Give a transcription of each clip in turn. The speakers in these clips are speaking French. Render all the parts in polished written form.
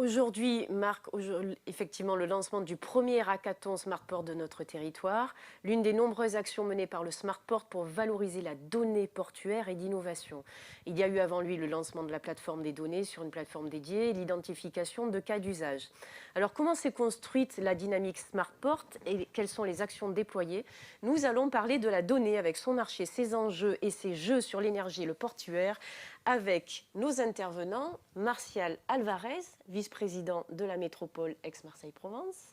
Aujourd'hui marque effectivement le lancement du premier hackathon Smartport de notre territoire, l'une des nombreuses actions menées par le Smartport pour valoriser la donnée portuaire et d'innovation. Il y a eu avant lui le lancement de la plateforme des données sur une plateforme dédiée et l'identification de cas d'usage. Alors comment s'est construite la dynamique Smartport et quelles sont les actions déployées? Nous allons parler de la donnée avec son marché, ses enjeux et ses jeux sur l'énergie et le portuaire, avec nos intervenants, Martial Alvarez, vice-président de la métropole Aix-Marseille-Provence,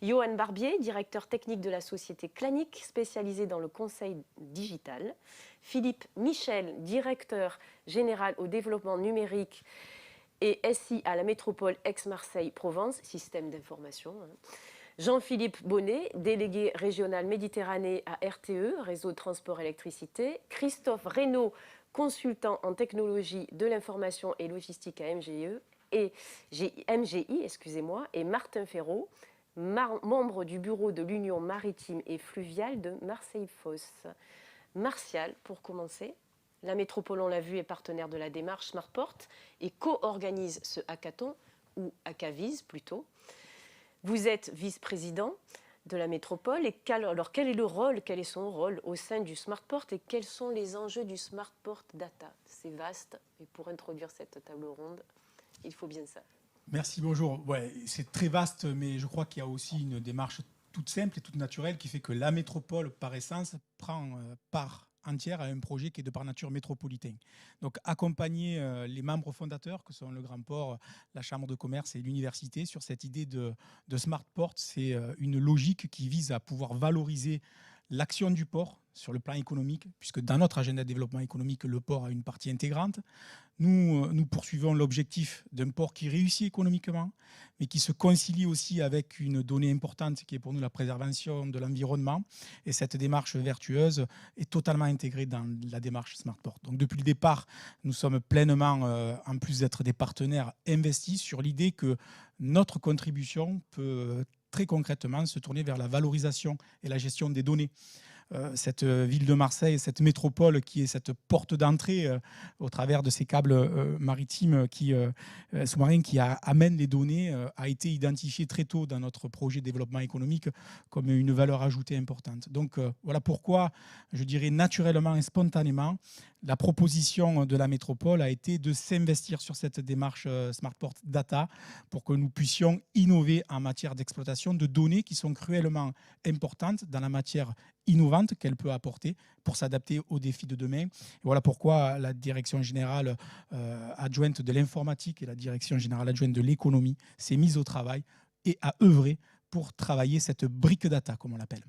Johan Barbier, directeur technique de la société Clanic, spécialisée dans le conseil digital, Philippe Michel, directeur général au développement numérique et SI à la métropole Aix-Marseille-Provence, système d'information, Jean-Philippe Bonnet, délégué régional Méditerranée à RTE, réseau de transport électricité, Christophe Reynaud, consultant en technologie de l'information et logistique à MGI, et Martin Ferraud, membre du bureau de l'Union maritime et fluviale de Marseille-Fos. Martial, pour commencer, la métropole, on l'a vu, est partenaire de la démarche Smartport et co-organise ce hackathon, ou hackaviz plutôt. Vous êtes vice-président de la métropole. Et alors, quel est son rôle au sein du Smartport et quels sont les enjeux du Smartport Data? C'est vaste et pour introduire cette table ronde, il faut bien ça. Merci, bonjour. Ouais, c'est très vaste, mais je crois qu'il y a aussi une démarche toute simple et toute naturelle qui fait que la métropole, par essence, prend part entière à un projet qui est de par nature métropolitain. Donc accompagner les membres fondateurs, que sont le Grand Port, la Chambre de commerce et l'université, sur cette idée de Smartport, c'est une logique qui vise à pouvoir valoriser l'action du port sur le plan économique, puisque dans notre agenda de développement économique, le port a une partie intégrante. Nous poursuivons l'objectif d'un port qui réussit économiquement, mais qui se concilie aussi avec une donnée importante qui est pour nous la préservation de l'environnement. Et cette démarche vertueuse est totalement intégrée dans la démarche Smartport. Donc depuis le départ, nous sommes pleinement, en plus d'être des partenaires, investis sur l'idée que notre contribution peut très concrètement se tourner vers la valorisation et la gestion des données. Cette ville de Marseille, cette métropole qui est cette porte d'entrée au travers de ces câbles maritimes sous-marins qui amènent les données, a été identifiée très tôt dans notre projet de développement économique comme une valeur ajoutée importante. Donc voilà pourquoi, je dirais naturellement et spontanément, la proposition de la métropole a été de s'investir sur cette démarche Smartport Data pour que nous puissions innover en matière d'exploitation de données qui sont cruellement importantes dans la matière innovante qu'elle peut apporter pour s'adapter aux défis de demain. Et voilà pourquoi la direction générale adjointe de l'informatique et la direction générale adjointe de l'économie s'est mise au travail et a œuvré pour travailler cette brique data, comme on l'appelle.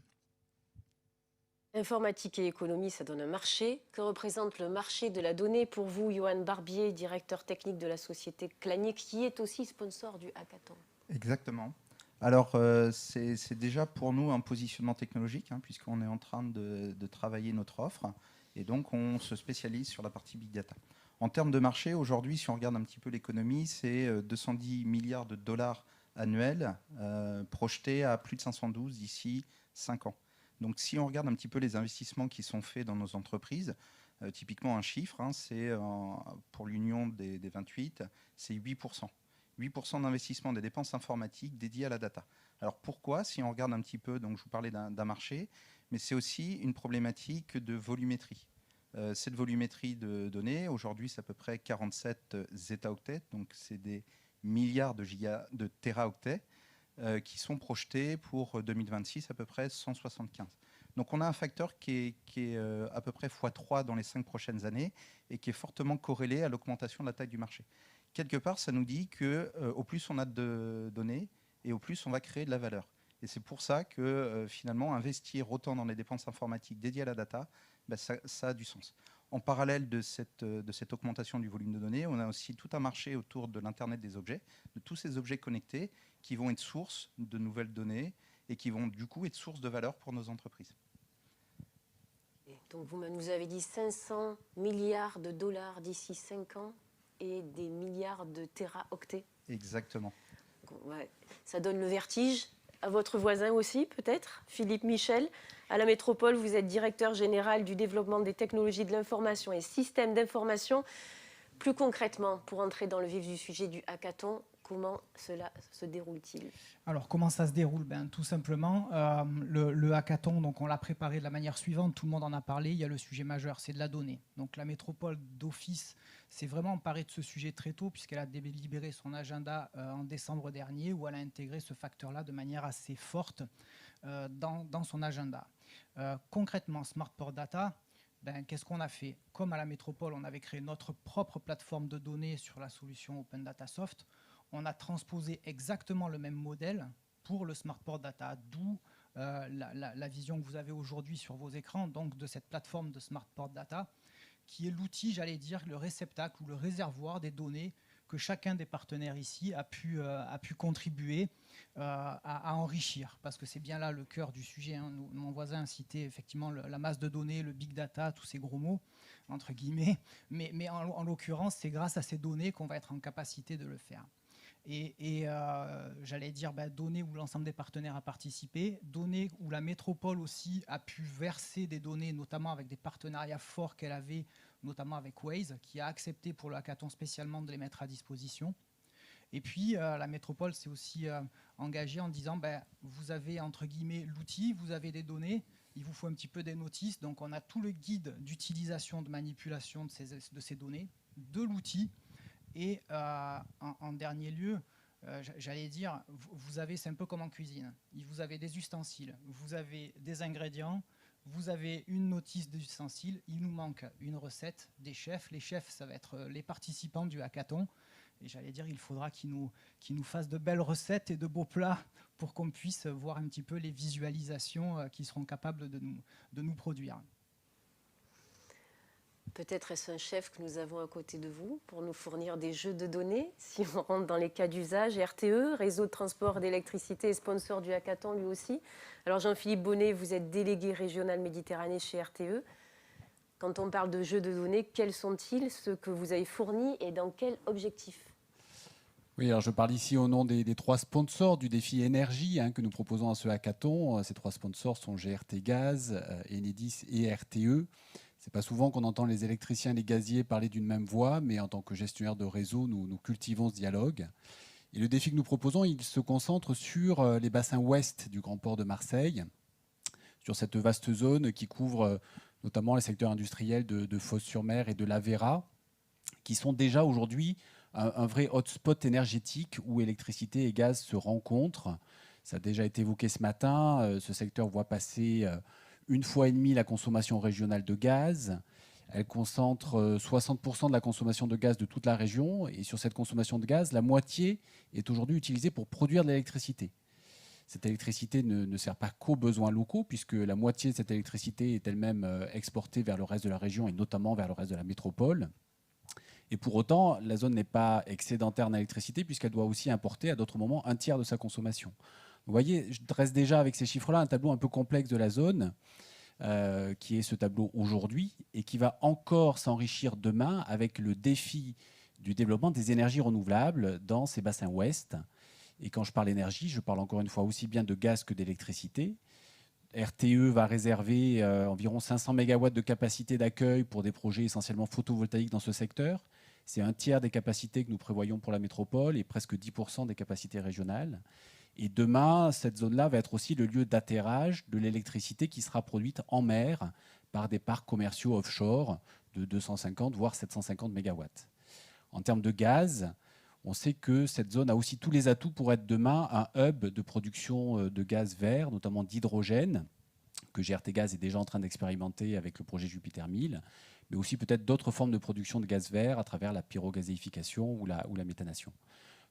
Informatique et économie, ça donne un marché. Que représente le marché de la donnée pour vous, Johan Barbier, directeur technique de la société Clanic, qui est aussi sponsor du hackathon? Exactement. Alors, c'est déjà pour nous un positionnement technologique, puisqu'on est en train de travailler notre offre. Et donc, on se spécialise sur la partie Big Data. En termes de marché, aujourd'hui, si on regarde un petit peu l'économie, c'est 210 milliards de dollars annuels projetés à plus de 512 d'ici 5 ans. Donc, si on regarde un petit peu les investissements qui sont faits dans nos entreprises, typiquement un chiffre, c'est pour l'Union des 28, c'est 8%. 8% d'investissement des dépenses informatiques dédiées à la data. Alors pourquoi? Si on regarde un petit peu, donc je vous parlais d'un marché, mais c'est aussi une problématique de volumétrie. Cette volumétrie de données, aujourd'hui, c'est à peu près 47 zétaoctets, donc c'est des milliards de téraoctets qui sont projetés pour 2026, à peu près 175. Donc on a un facteur qui est à peu près x3 dans les 5 prochaines années et qui est fortement corrélé à l'augmentation de la taille du marché. Quelque part, ça nous dit qu'au plus on a de données et au plus on va créer de la valeur. Et c'est pour ça que finalement, investir autant dans les dépenses informatiques dédiées à la data, ça a du sens. En parallèle de cette augmentation du volume de données, on a aussi tout un marché autour de l'Internet des objets, de tous ces objets connectés qui vont être source de nouvelles données et qui vont du coup être source de valeur pour nos entreprises. Donc vous nous avez dit 500 milliards de dollars d'ici 5 ans et des milliards de téraoctets. Exactement. Ouais. Ça donne le vertige à votre voisin aussi, peut-être, Philippe Michel. À la métropole, vous êtes directeur général du développement des technologies de l'information et systèmes d'information. Plus concrètement, pour entrer dans le vif du sujet du hackathon, comment cela se déroule-t-il? Alors, comment ça se déroule? Tout simplement, le hackathon, donc on l'a préparé de la manière suivante, tout le monde en a parlé, il y a le sujet majeur, c'est de la donnée. Donc la métropole d'office s'est vraiment emparée de ce sujet très tôt, puisqu'elle a délibéré son agenda en décembre dernier, où elle a intégré ce facteur-là de manière assez forte dans son agenda. Concrètement, Smartport Data, qu'est-ce qu'on a fait? Comme à la métropole, on avait créé notre propre plateforme de données sur la solution Open Data Soft, on a transposé exactement le même modèle pour le Smartport Data, d'où la vision que vous avez aujourd'hui sur vos écrans, donc de cette plateforme de Smartport Data, qui est l'outil, j'allais dire, le réceptacle ou le réservoir des données que chacun des partenaires ici a pu contribuer à enrichir, parce que c'est bien là le cœur du sujet. Mon voisin a cité effectivement la masse de données, le big data, tous ces gros mots, entre guillemets, mais en l'occurrence, c'est grâce à ces données qu'on va être en capacité de le faire. Et j'allais dire données où l'ensemble des partenaires a participé, données où la métropole aussi a pu verser des données, notamment avec des partenariats forts qu'elle avait, notamment avec Waze, qui a accepté pour le hackathon spécialement de les mettre à disposition. Et puis la métropole s'est aussi engagée en disant vous avez entre guillemets l'outil, vous avez des données, il vous faut un petit peu des notices. Donc on a tout le guide d'utilisation, de manipulation de ces données, de l'outil. Et en dernier lieu, j'allais dire, vous avez, c'est un peu comme en cuisine, vous avez des ustensiles, vous avez des ingrédients, vous avez une notice d'ustensiles, il nous manque une recette des chefs. Les chefs, ça va être les participants du hackathon. Et j'allais dire, il faudra qu'ils nous fassent de belles recettes et de beaux plats pour qu'on puisse voir un petit peu les visualisations qu'ils seront capables de nous produire. Peut-être est-ce un chef que nous avons à côté de vous pour nous fournir des jeux de données, si on rentre dans les cas d'usage. RTE, Réseau de transport d'électricité, est sponsor du hackathon lui aussi. Alors Jean-Philippe Bonnet, vous êtes délégué régional Méditerranée chez RTE. Quand on parle de jeux de données, quels sont-ils, ceux que vous avez fournis et dans quel objectif? Oui, alors je parle ici au nom des 3 sponsors du défi énergie que nous proposons à ce hackathon. Ces 3 sponsors sont GRT Gaz, Enedis et RTE. Ce n'est pas souvent qu'on entend les électriciens et les gaziers parler d'une même voix, mais en tant que gestionnaire de réseau, nous cultivons ce dialogue. Et le défi que nous proposons, il se concentre sur les bassins ouest du Grand Port de Marseille, sur cette vaste zone qui couvre notamment les secteurs industriels de Fos-sur-Mer et de l'Aveyra, qui sont déjà aujourd'hui un vrai hotspot énergétique où électricité et gaz se rencontrent. Ça a déjà été évoqué ce matin. Ce secteur voit passer 1,5 fois la consommation régionale de gaz. Elle concentre 60% de la consommation de gaz de toute la région. Et sur cette consommation de gaz, la moitié est aujourd'hui utilisée pour produire de l'électricité. Cette électricité ne sert pas qu'aux besoins locaux, puisque la moitié de cette électricité est elle-même exportée vers le reste de la région et notamment vers le reste de la métropole. Et pour autant, la zone n'est pas excédentaire en électricité, puisqu'elle doit aussi importer à d'autres moments 1/3 de sa consommation. Vous voyez, je dresse déjà avec ces chiffres-là un tableau un peu complexe de la zone, qui est ce tableau aujourd'hui, et qui va encore s'enrichir demain avec le défi du développement des énergies renouvelables dans ces bassins ouest. Et quand je parle énergie, je parle encore une fois aussi bien de gaz que d'électricité. RTE va réserver environ 500 MW de capacité d'accueil pour des projets essentiellement photovoltaïques dans ce secteur. C'est 1/3 des capacités que nous prévoyons pour la métropole et presque 10% des capacités régionales. Et demain, cette zone-là va être aussi le lieu d'atterrage de l'électricité qui sera produite en mer par des parcs commerciaux offshore de 250 voire 750 MW. En termes de gaz, on sait que cette zone a aussi tous les atouts pour être demain un hub de production de gaz vert, notamment d'hydrogène, que GRT Gaz est déjà en train d'expérimenter avec le projet Jupiter 1000, mais aussi peut-être d'autres formes de production de gaz vert à travers la pyrogazéification ou la méthanation.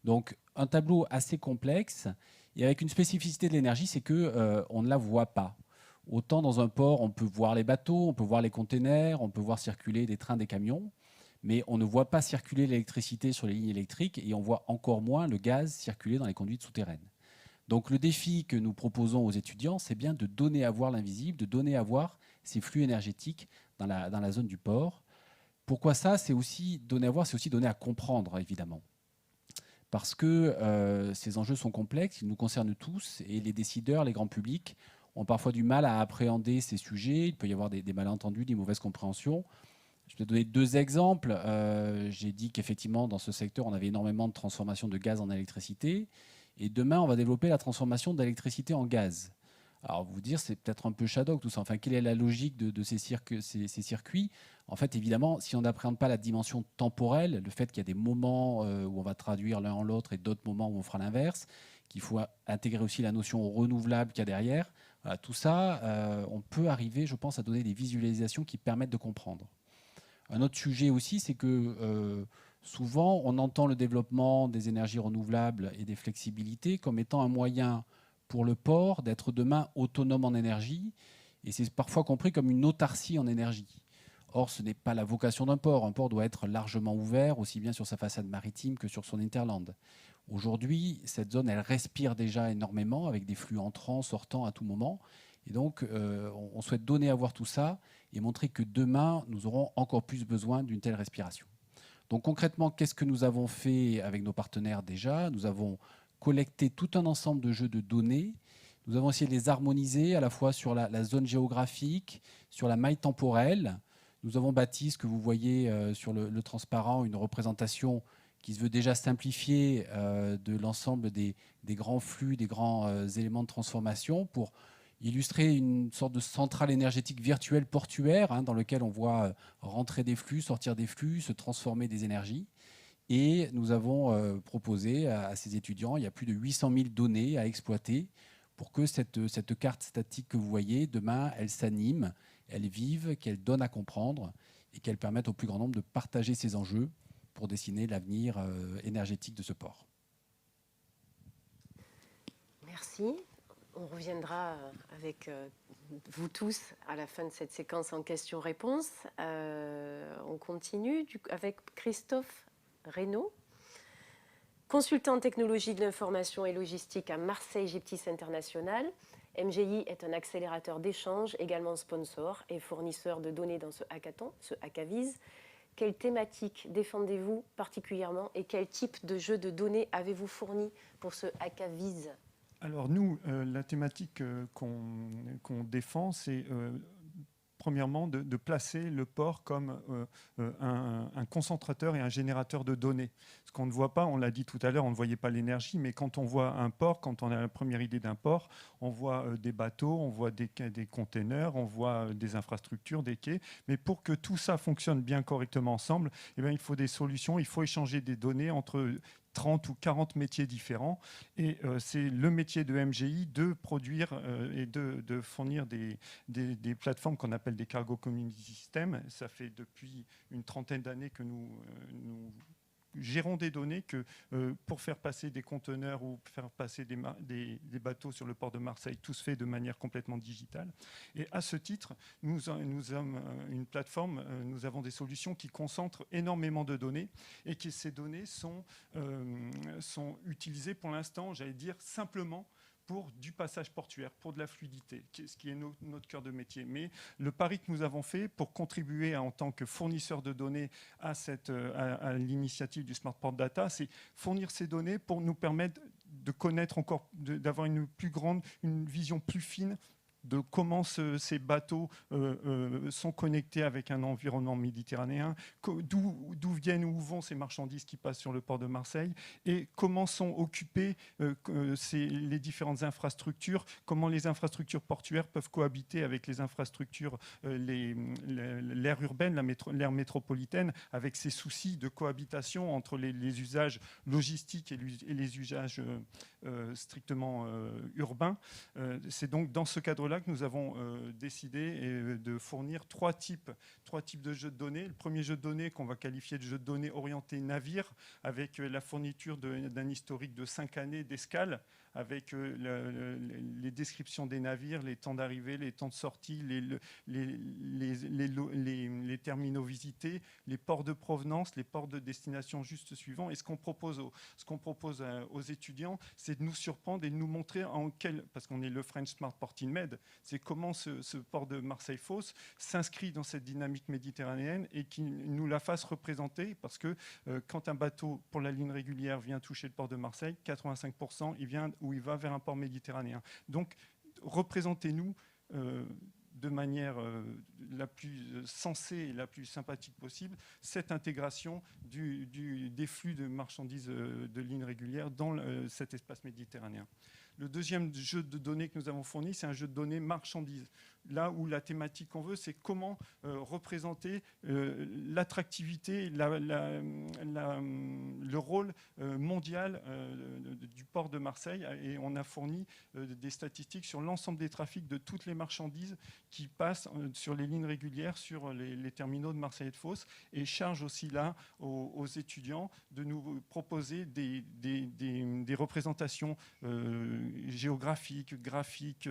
Donc un tableau assez complexe, et avec une spécificité de l'énergie, c'est qu'on ne la voit pas. Autant dans un port, on peut voir les bateaux, on peut voir les containers, on peut voir circuler des trains, des camions, mais on ne voit pas circuler l'électricité sur les lignes électriques et on voit encore moins le gaz circuler dans les conduites souterraines. Donc le défi que nous proposons aux étudiants, c'est bien de donner à voir l'invisible, de donner à voir ces flux énergétiques dans la zone du port. Pourquoi ça? C'est aussi donner à voir, c'est aussi donner à comprendre, évidemment. Parce que ces enjeux sont complexes, ils nous concernent tous, et les décideurs, les grands publics, ont parfois du mal à appréhender ces sujets. Il peut y avoir des malentendus, des mauvaises compréhensions. Je vais donner 2 exemples. J'ai dit qu'effectivement, dans ce secteur, on avait énormément de transformation de gaz en électricité. Et demain, on va développer la transformation d'électricité en gaz. Alors, vous dire, c'est peut-être un peu Shadok, tout ça. Enfin, quelle est la logique de ces circuits? En fait, évidemment, si on n'appréhende pas la dimension temporelle, le fait qu'il y a des moments où on va traduire l'un en l'autre et d'autres moments où on fera l'inverse, qu'il faut intégrer aussi la notion renouvelable qu'il y a derrière, voilà, tout ça, on peut arriver, je pense, à donner des visualisations qui permettent de comprendre. Un autre sujet aussi, c'est que souvent, on entend le développement des énergies renouvelables et des flexibilités comme étant un moyen pour le port d'être demain autonome en énergie, et c'est parfois compris comme une autarcie en énergie. Or, ce n'est pas la vocation d'un port. Un port doit être largement ouvert, aussi bien sur sa façade maritime que sur son hinterland. Aujourd'hui, cette zone, elle respire déjà énormément, avec des flux entrants, sortants à tout moment. Et donc, on souhaite donner à voir tout ça et montrer que demain, nous aurons encore plus besoin d'une telle respiration. Donc concrètement, qu'est-ce que nous avons fait avec nos partenaires déjà? Nous avons collecté tout un ensemble de jeux de données. Nous avons essayé de les harmoniser à la fois sur la zone géographique, sur la maille temporelle. Nous avons bâti, ce que vous voyez sur le transparent, une représentation qui se veut déjà simplifiée de l'ensemble des grands flux, des grands éléments de transformation pour illustrer une sorte de centrale énergétique virtuelle portuaire dans lequel on voit rentrer des flux, sortir des flux, se transformer des énergies. Et nous avons proposé à ces étudiants, il y a plus de 800 000 données à exploiter pour que cette carte statique que vous voyez, demain, elle s'anime, elle vive, qu'elle donne à comprendre et qu'elle permette au plus grand nombre de partager ces enjeux pour dessiner l'avenir énergétique de ce port. Merci. On reviendra avec vous tous à la fin de cette séquence en questions-réponses. On continue avec Christophe Reynaud, consultant en technologie de l'information et logistique à Marseille Giptis International. MGI est un accélérateur d'échanges, également sponsor et fournisseur de données dans ce hackathon, ce Hackaviz. Quelle thématique défendez-vous particulièrement et quel type de jeu de données avez-vous fourni pour ce Hackaviz ? Alors nous, la thématique qu'on défend, c'est premièrement de placer le port comme un concentrateur et un générateur de données. Ce qu'on ne voit pas, on l'a dit tout à l'heure, on ne voyait pas l'énergie, mais quand on voit un port, quand on a la première idée d'un port, on voit des bateaux, on voit des containers, on voit des infrastructures, des quais. Mais pour que tout ça fonctionne bien correctement ensemble, eh bien, il faut des solutions, il faut échanger des données entre 30 ou 40 métiers différents. Et c'est le métier de MGI de produire et de fournir des plateformes qu'on appelle des cargo community systems. Ça fait depuis une trentaine d'années que nous gérons des données que pour faire passer des conteneurs ou faire passer des bateaux sur le port de Marseille, tout se fait de manière complètement digitale. Et à ce titre, nous avons une plateforme, nous avons des solutions qui concentrent énormément de données et que ces données sont utilisées pour l'instant, j'allais dire, simplement pour du passage portuaire, pour de la fluidité, ce qui est notre cœur de métier. Mais le pari que nous avons fait pour contribuer en tant que fournisseur de données à l'initiative du Smart Port Data, c'est fournir ces données pour nous permettre de connaître encore, d'avoir une vision plus fine de comment ces bateaux sont connectés avec un environnement méditerranéen, d'où viennent ou où vont ces marchandises qui passent sur le port de Marseille et comment sont occupées les différentes infrastructures, comment les infrastructures portuaires peuvent cohabiter avec les infrastructures, l'aire urbaine, l'aire métropolitaine, avec ces soucis de cohabitation entre les usages logistiques et les usages strictement urbains. C'est donc dans ce cadre-là que nous avons décidé de fournir trois types de jeux de données. Le premier jeu de données qu'on va qualifier de jeu de données orienté navire, avec la fourniture d'un historique de 5 années d'escale, avec les descriptions des navires, les temps d'arrivée, les temps de sortie, les terminaux visités, les ports de provenance, les ports de destination juste suivants. Et ce qu'on propose aux étudiants, c'est de nous surprendre et de nous montrer parce qu'on est le French Smart Port in Med, c'est comment ce port de Marseille-Fos s'inscrit dans cette dynamique méditerranéenne et qui nous la fasse représenter, parce que quand un bateau pour la ligne régulière vient toucher le port de Marseille, 85% il va vers un port méditerranéen. Donc représentez-nous de manière la plus sensée et la plus sympathique possible cette intégration des flux de marchandises de lignes régulières dans cet espace méditerranéen. Le deuxième jeu de données que nous avons fourni, c'est un jeu de données marchandises. Là où la thématique qu'on veut, c'est comment représenter l'attractivité, le rôle mondial du port de Marseille. Et on a fourni des statistiques sur l'ensemble des trafics de toutes les marchandises qui passent sur les lignes régulières, sur les terminaux de Marseille et de Fos, et charge aussi là aux étudiants de nous proposer des représentations géographiques, graphiques,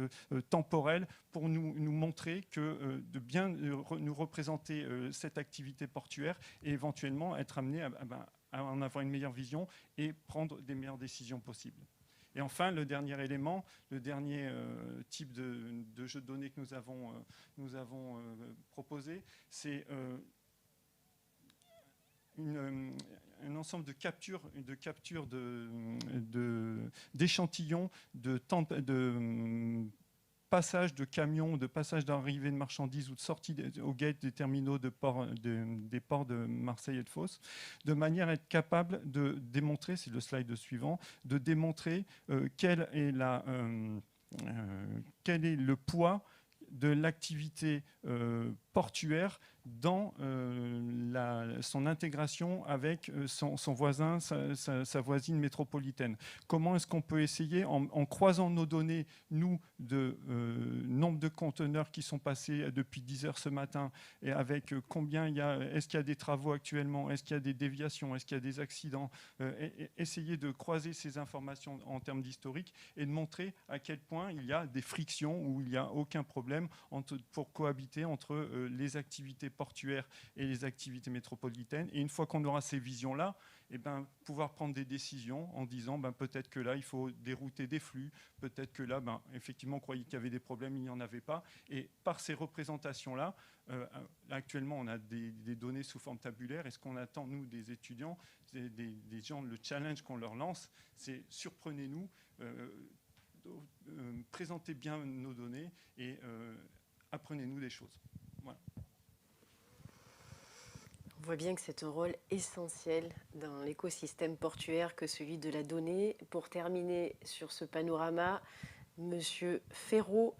temporelles, pour nous montrer que de bien nous représenter cette activité portuaire et éventuellement être amené à en avoir une meilleure vision et prendre des meilleures décisions possibles. Et enfin, le dernier élément, le dernier type de jeu de données que nous avons proposé, c'est un ensemble de captures d'échantillons de passage de camions, de passage d'arrivée de marchandises ou de sortie au gate des terminaux des ports de Marseille et de Fos, de manière à être capable de démontrer, c'est le slide suivant, de démontrer quel est le poids de l'activité portuaire dans son intégration avec son voisin, sa voisine métropolitaine. Comment est-ce qu'on peut essayer, en croisant nos données, nous, de nombre de conteneurs qui sont passés depuis 10 heures ce matin, et avec combien est-ce qu'il y a des travaux actuellement, est-ce qu'il y a des déviations, est-ce qu'il y a des accidents, essayer de croiser ces informations en termes d'historique et de montrer à quel point il y a des frictions où il n'y a aucun problème pour cohabiter entre les activités portuaires et les activités métropolitaines. Et une fois qu'on aura ces visions-là, pouvoir prendre des décisions en disant peut-être que là, il faut dérouter des flux, peut-être que là, effectivement, on croyait qu'il y avait des problèmes, il n'y en avait pas. Et par ces représentations-là, actuellement, on a des données sous forme tabulaire. Et ce qu'on attend, nous, des étudiants, des gens, le challenge qu'on leur lance, c'est surprenez-nous, présentez bien nos données et apprenez-nous des choses. Voilà. On voit bien que c'est un rôle essentiel dans l'écosystème portuaire que celui de la donnée. Pour terminer sur ce panorama, Monsieur Ferraud,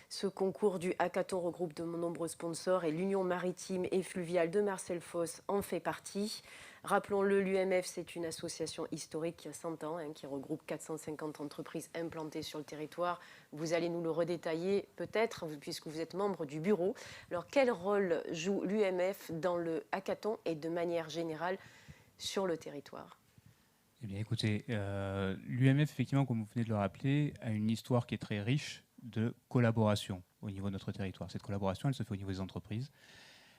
ce concours du hackathon regroupe de nombreux sponsors et l'Union maritime et fluviale de Marseille-Fos en fait partie. Rappelons-le, l'UMF, c'est une association historique qui a 100 ans, qui regroupe 450 entreprises implantées sur le territoire. Vous allez nous le redétailler peut-être, puisque vous êtes membre du bureau. Alors, quel rôle joue l'UMF dans le hackathon et de manière générale sur le territoire ? Eh bien, écoutez, l'UMF, effectivement, comme vous venez de le rappeler, a une histoire qui est très riche de collaboration au niveau de notre territoire. Cette collaboration, elle se fait au niveau des entreprises.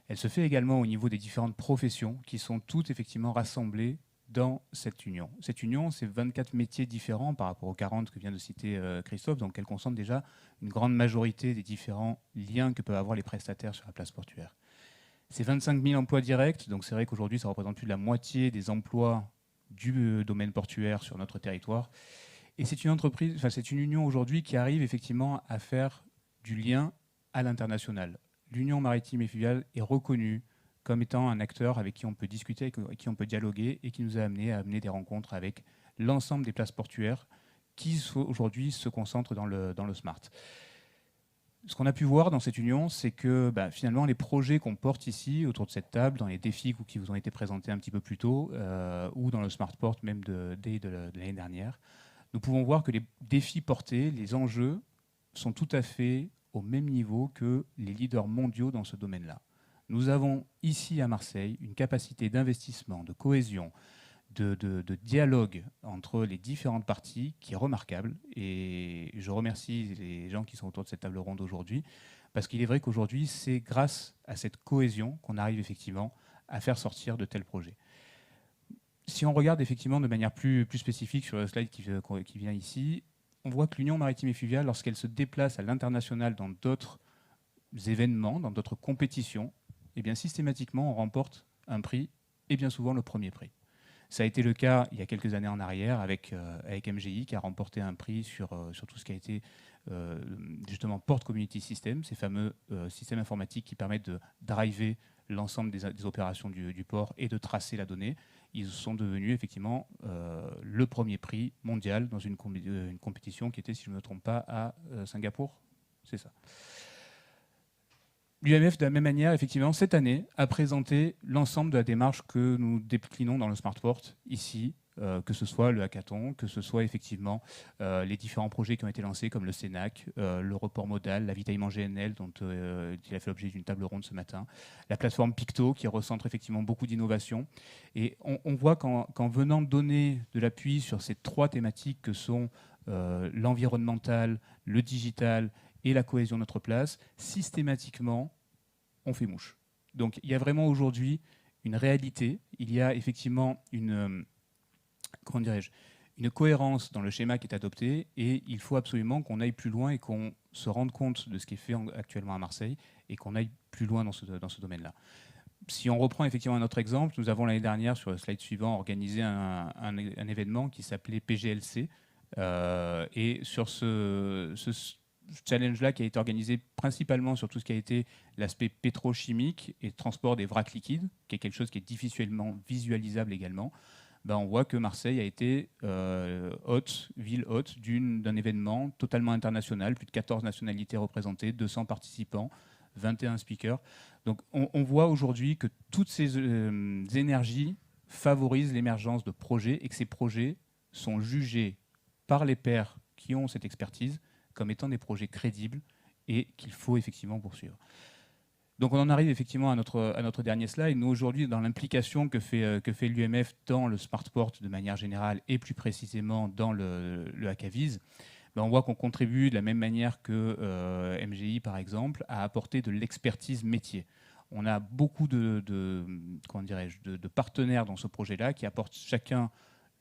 Elle se fait également au niveau des différentes professions qui sont toutes effectivement rassemblées dans cette union. Cette union, c'est 24 métiers différents par rapport aux 40 que vient de citer Christophe, donc elle concentre déjà une grande majorité des différents liens que peuvent avoir les prestataires sur la place portuaire. C'est 25 000 emplois directs, donc c'est vrai qu'aujourd'hui, ça représente plus de la moitié des emplois du domaine portuaire sur notre territoire. Et c'est une entreprise, c'est une union aujourd'hui qui arrive effectivement à faire du lien à l'international. L'Union maritime et fluviale est reconnue comme étant un acteur avec qui on peut discuter, avec qui on peut dialoguer et qui nous a amené des rencontres avec l'ensemble des places portuaires qui aujourd'hui se concentrent dans le SMART. Ce qu'on a pu voir dans cette union, c'est que finalement les projets qu'on porte ici autour de cette table, dans les défis qui vous ont été présentés un petit peu plus tôt, ou dans le SmartPort même de l'année dernière, nous pouvons voir que les défis portés, les enjeux, sont tout à fait au même niveau que les leaders mondiaux dans ce domaine-là. Nous avons ici à Marseille une capacité d'investissement, de cohésion, de dialogue entre les différentes parties qui est remarquable. Et je remercie les gens qui sont autour de cette table ronde aujourd'hui, parce qu'il est vrai qu'aujourd'hui, c'est grâce à cette cohésion qu'on arrive effectivement à faire sortir de tels projets. Si on regarde effectivement de manière plus spécifique sur le slide qui vient ici, on voit que l'Union maritime et fluviale, lorsqu'elle se déplace à l'international dans d'autres événements, dans d'autres compétitions, eh bien systématiquement, on remporte un prix, et bien souvent le premier prix. Ça a été le cas il y a quelques années en arrière avec MGI, qui a remporté un prix sur tout ce qui a été justement Port Community System, ces fameux systèmes informatiques qui permettent de driver l'ensemble des opérations du port et de tracer la donnée. Ils sont devenus effectivement le premier prix mondial dans une compétition qui était, si je ne me trompe pas, à Singapour. C'est ça. L'UMF, de la même manière, effectivement, cette année, a présenté l'ensemble de la démarche que nous déclinons dans le Smartport ici, que ce soit le hackathon, que ce soit effectivement les différents projets qui ont été lancés comme le CENAC, le report modal, l'avitaillement GNL, dont il a fait l'objet d'une table ronde ce matin, la plateforme Picto qui recentre effectivement beaucoup d'innovations. Et on voit qu'en venant donner de l'appui sur ces trois thématiques que sont l'environnemental, le digital et la cohésion de notre place, systématiquement, on fait mouche. Donc il y a vraiment aujourd'hui une réalité, il y a effectivement une cohérence dans le schéma qui est adopté, et il faut absolument qu'on aille plus loin et qu'on se rende compte de ce qui est fait actuellement à Marseille et qu'on aille plus loin dans ce domaine-là. Si on reprend effectivement un autre exemple, nous avons l'année dernière, sur le slide suivant, organisé un événement qui s'appelait PGLC, et sur ce challenge-là qui a été organisé principalement sur tout ce qui a été l'aspect pétrochimique et transport des vracs liquides, qui est quelque chose qui est difficilement visualisable également, on voit que Marseille a été ville hôte d'un événement totalement international, plus de 14 nationalités représentées, 200 participants, 21 speakers. Donc on voit aujourd'hui que toutes ces énergies favorisent l'émergence de projets et que ces projets sont jugés par les pairs qui ont cette expertise comme étant des projets crédibles et qu'il faut effectivement poursuivre. Donc on en arrive effectivement à notre dernier slide. Nous aujourd'hui, dans l'implication que fait l'UMF dans le Smartport de manière générale et plus précisément dans le Hackaviz, on voit qu'on contribue de la même manière que MGI par exemple à apporter de l'expertise métier. On a beaucoup de partenaires dans ce projet-là qui apportent chacun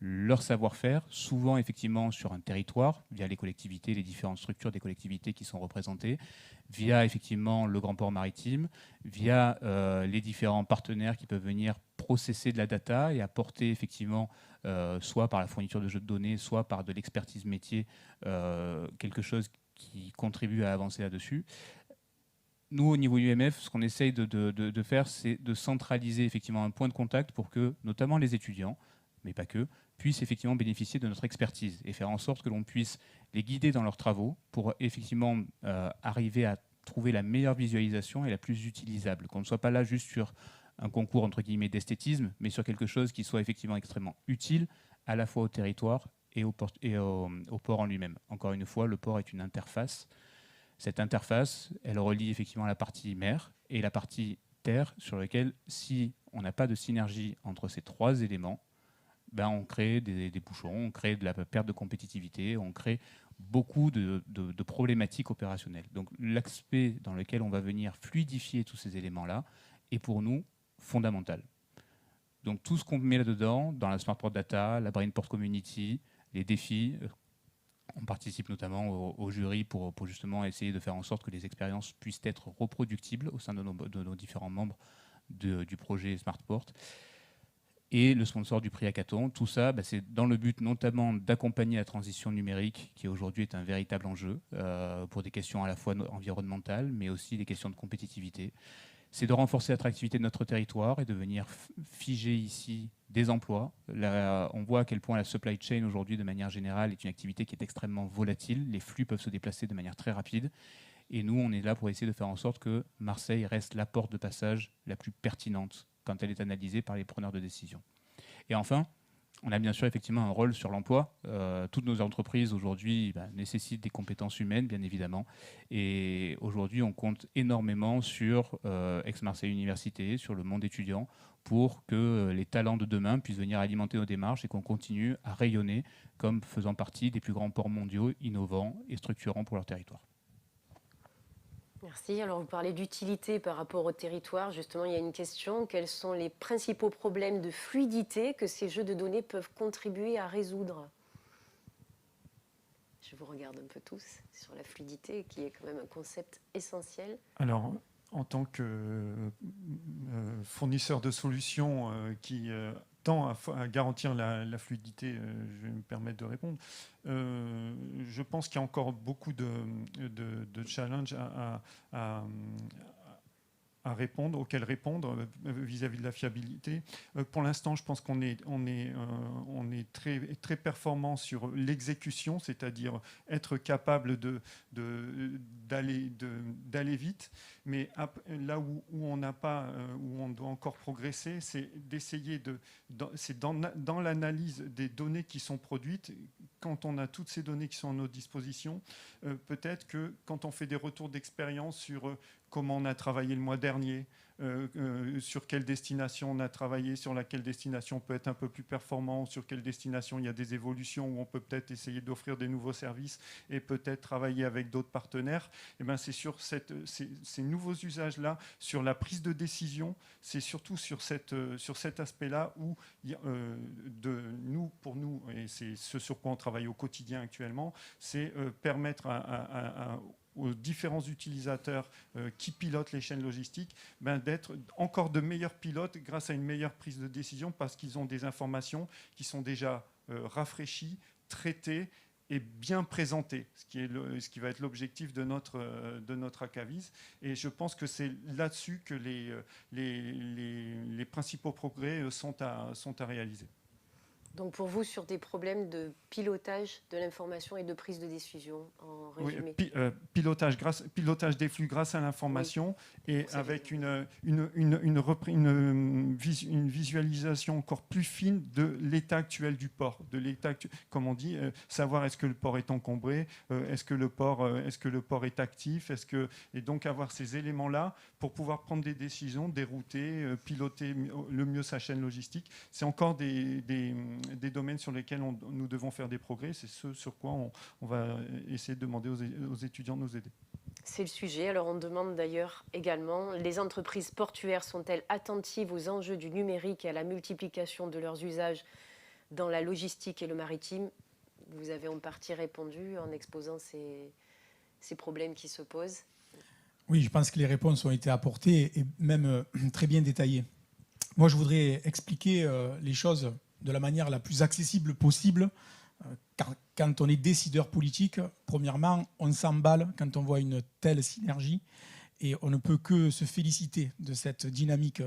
leur savoir-faire, souvent effectivement sur un territoire, via les collectivités, les différentes structures des collectivités qui sont représentées, via effectivement le Grand Port Maritime, via les différents partenaires qui peuvent venir processer de la data et apporter effectivement, soit par la fourniture de jeux de données, soit par de l'expertise métier, quelque chose qui contribue à avancer là-dessus. Nous, au niveau UMF, ce qu'on essaye de faire, c'est de centraliser effectivement un point de contact pour que, notamment les étudiants, mais pas que, puissent effectivement bénéficier de notre expertise et faire en sorte que l'on puisse les guider dans leurs travaux pour effectivement arriver à trouver la meilleure visualisation et la plus utilisable. Qu'on ne soit pas là juste sur un concours entre guillemets d'esthétisme, mais sur quelque chose qui soit effectivement extrêmement utile à la fois au territoire et au port en lui-même. Encore une fois, le port est une interface. Cette interface, elle relie effectivement la partie mer et la partie terre, sur laquelle, si on n'a pas de synergie entre ces trois éléments, on crée des bouchons, on crée de la perte de compétitivité, on crée beaucoup de problématiques opérationnelles. Donc l'aspect dans lequel on va venir fluidifier tous ces éléments-là est pour nous fondamental. Donc tout ce qu'on met là-dedans, dans la Smartport Data, la Brainport Community, les défis, on participe notamment au jury pour justement essayer de faire en sorte que les expériences puissent être reproductibles au sein de nos différents membres du projet Smartport. Et le sponsor du prix Hackathon, tout ça, c'est dans le but notamment d'accompagner la transition numérique, qui aujourd'hui est un véritable enjeu pour des questions à la fois environnementales, mais aussi des questions de compétitivité. C'est de renforcer l'attractivité de notre territoire et de venir figer ici des emplois. Là, on voit à quel point la supply chain aujourd'hui, de manière générale, est une activité qui est extrêmement volatile. Les flux peuvent se déplacer de manière très rapide. Et nous, on est là pour essayer de faire en sorte que Marseille reste la porte de passage la plus pertinente quand elle est analysée par les preneurs de décision. Et enfin, on a bien sûr effectivement un rôle sur l'emploi. Toutes nos entreprises aujourd'hui nécessitent des compétences humaines, bien évidemment. Et aujourd'hui, on compte énormément sur Aix-Marseille Université, sur le monde étudiant, pour que les talents de demain puissent venir alimenter nos démarches et qu'on continue à rayonner comme faisant partie des plus grands ports mondiaux, innovants et structurants pour leur territoire. Merci. Alors, vous parlez d'utilité par rapport au territoire. Justement, il y a une question. Quels sont les principaux problèmes de fluidité que ces jeux de données peuvent contribuer à résoudre ? Je vous regarde un peu tous sur la fluidité, qui est quand même un concept essentiel. Alors, en tant que fournisseur de solutions qui tend à garantir la fluidité, je vais me permettre de répondre. Je pense qu'il y a encore beaucoup de challenges auxquels répondre vis-à-vis de la fiabilité. Pour l'instant, je pense qu'on est très, très performant sur l'exécution, c'est-à-dire être capable d'aller vite. Mais là où on n'a pas, où on doit encore progresser, c'est d'essayer dans l'analyse des données qui sont produites. Quand on a toutes ces données qui sont à notre disposition, peut-être que quand on fait des retours d'expérience sur comment on a travaillé le mois dernier, sur quelle destination on a travaillé, sur laquelle destination peut être un peu plus performant, sur quelle destination il y a des évolutions où on peut peut-être essayer d'offrir des nouveaux services et peut-être travailler avec d'autres partenaires. Et ben c'est sur ces nouveaux usages-là, sur la prise de décision, c'est surtout sur cet aspect-là où pour nous, et c'est ce sur quoi on travaille au quotidien actuellement, c'est permettre aux différents utilisateurs qui pilotent les chaînes logistiques, d'être encore de meilleurs pilotes grâce à une meilleure prise de décision parce qu'ils ont des informations qui sont déjà rafraîchies, traitées et bien présentées, ce qui va être l'objectif de notre ACAVIS. Et je pense que c'est là-dessus que les principaux progrès sont à réaliser. Donc pour vous, sur des problèmes de pilotage de l'information et de prise de décision, en résumé. Oui, pilotage des flux grâce à l'information, oui. Et avec une visualisation encore plus fine de l'état actuel du port, comme on dit, savoir est-ce que le port est encombré, est-ce que le port est actif, et donc avoir ces éléments-là pour pouvoir prendre des décisions, dérouter, piloter le mieux sa chaîne logistique. C'est encore des domaines sur lesquels nous devons faire des progrès. C'est ce sur quoi on va essayer de demander aux étudiants de nous aider. C'est le sujet. Alors on demande d'ailleurs également, les entreprises portuaires sont-elles attentives aux enjeux du numérique et à la multiplication de leurs usages dans la logistique et le maritime? Vous avez en partie répondu en exposant ces problèmes qui se posent. Oui, je pense que les réponses ont été apportées et même très bien détaillées. Moi, je voudrais expliquer les choses de la manière la plus accessible possible. Car quand on est décideur politique, premièrement, on s'emballe quand on voit une telle synergie et on ne peut que se féliciter de cette dynamique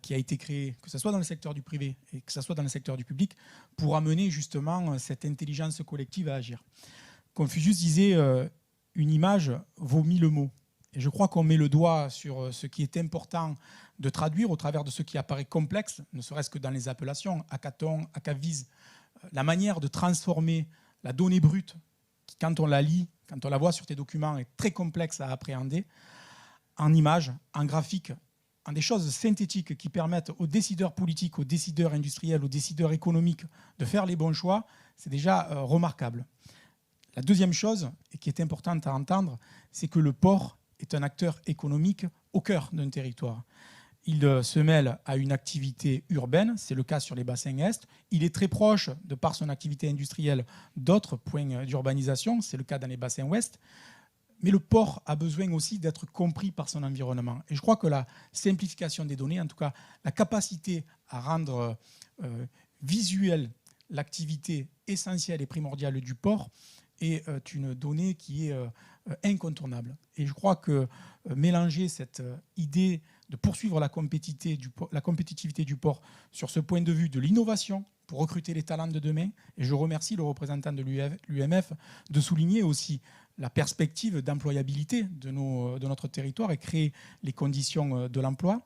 qui a été créée, que ce soit dans le secteur du privé et que ce soit dans le secteur du public, pour amener justement cette intelligence collective à agir. Confucius disait une image vaut 1000 mots. Et je crois qu'on met le doigt sur ce qui est important de traduire au travers de ce qui apparaît complexe, ne serait-ce que dans les appellations, hackathon, ACAVIS, la manière de transformer la donnée brute, qui quand on la lit, quand on la voit sur tes documents, est très complexe à appréhender, en images, en graphiques, en des choses synthétiques qui permettent aux décideurs politiques, aux décideurs industriels, aux décideurs économiques de faire les bons choix, c'est déjà remarquable. La deuxième chose, et qui est importante à entendre, c'est que le port est un acteur économique au cœur d'un territoire. Il se mêle à une activité urbaine, c'est le cas sur les bassins Est. Il est très proche, de par son activité industrielle, d'autres points d'urbanisation, c'est le cas dans les bassins Ouest. Mais le port a besoin aussi d'être compris par son environnement. Et je crois que la simplification des données, en tout cas la capacité à rendre visuelle l'activité essentielle et primordiale du port, est une donnée qui est incontournable. Et je crois que mélanger cette idée de poursuivre la compétitivité du port sur ce point de vue de l'innovation pour recruter les talents de demain, et je remercie le représentant de l'UMF de souligner aussi la perspective d'employabilité de notre territoire et créer les conditions de l'emploi.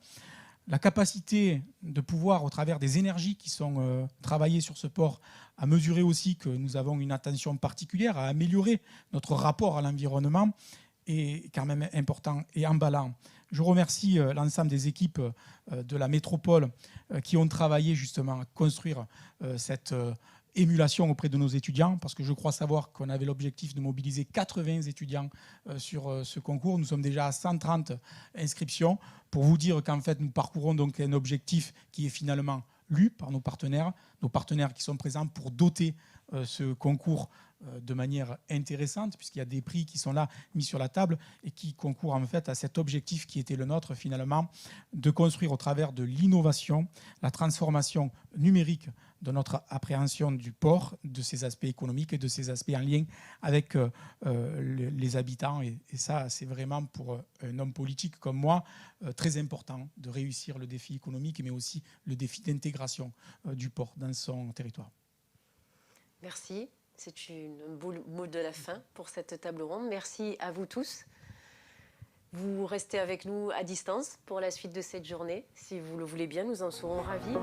La capacité de pouvoir, au travers des énergies qui sont travaillées sur ce port, à mesurer aussi que nous avons une attention particulière à améliorer notre rapport à l'environnement est quand même important et emballant. Je remercie l'ensemble des équipes de la métropole qui ont travaillé justement à construire cette émulation auprès de nos étudiants, parce que je crois savoir qu'on avait l'objectif de mobiliser 80 étudiants sur ce concours. Nous sommes déjà à 130 inscriptions, pour vous dire qu'en fait nous parcourons donc un objectif qui est finalement lu par nos partenaires qui sont présents pour doter ce concours de manière intéressante, puisqu'il y a des prix qui sont là, mis sur la table, et qui concourent en fait à cet objectif qui était le nôtre finalement, de construire au travers de l'innovation, la transformation numérique de notre appréhension du port, de ses aspects économiques et de ses aspects en lien avec les habitants. Et ça, c'est vraiment pour un homme politique comme moi très important de réussir le défi économique, mais aussi le défi d'intégration du port dans son territoire. Merci. C'est un beau mot de la fin pour cette table ronde. Merci à vous tous. Vous restez avec nous à distance pour la suite de cette journée. Si vous le voulez bien, nous en serons ravis.